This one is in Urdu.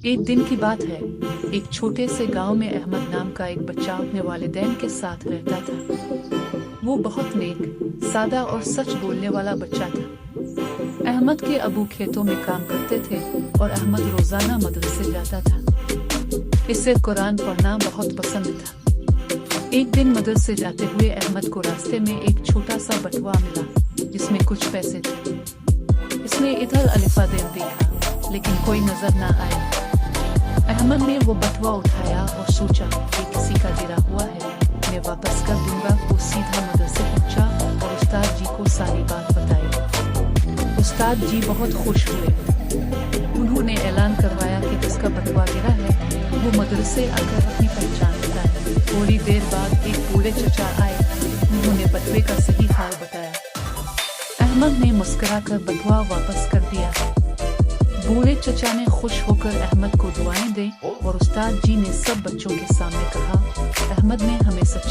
ایک دن کی بات ہے، ایک چھوٹے سے گاؤں میں احمد نام کا ایک بچہ اپنے والدین کے ساتھ رہتا تھا۔ وہ بہت نیک، سادہ اور سچ بولنے والا بچہ تھا۔ احمد کے ابو کھیتوں میں کام کرتے تھے اور احمد روزانہ مدرسے جاتا تھا۔ اسے قرآن پڑھنا بہت پسند تھا۔ ایک دن مدرسے جاتے ہوئے احمد کو راستے میں ایک چھوٹا سا بٹوا ملا جس میں کچھ پیسے تھے۔ اس نے ادھر الفا دیر دیکھا لیکن کوئی نظر نہ آیا۔ احمد نے وہ بٹوا اٹھایا اور سوچا کہ کسی کا گرا ہوا ہے، میں واپس کر دوں گا۔ وہ سیدھا مدرسے پہنچا اور استاد جی کو ساری بات بتائی۔ استاد جی بہت خوش ہوئے۔ انہوں نے اعلان کروایا کہ جس کا بٹوا گرا ہے وہ مدرسے آ کر اپنی پہچان بتائے۔ تھوڑی دیر بعد ایک بوڑھے چچا آئے، انہوں نے بٹوے کا صحیح حال بتایا۔ احمد نے مسکرا کر بٹوا واپس کر دیا۔ بوڑھے چچا نے خوش ہو کر احمد کو دعائیں دیں اور استاد جی نے سب بچوں کے سامنے کہا، احمد نے ہمیں سچ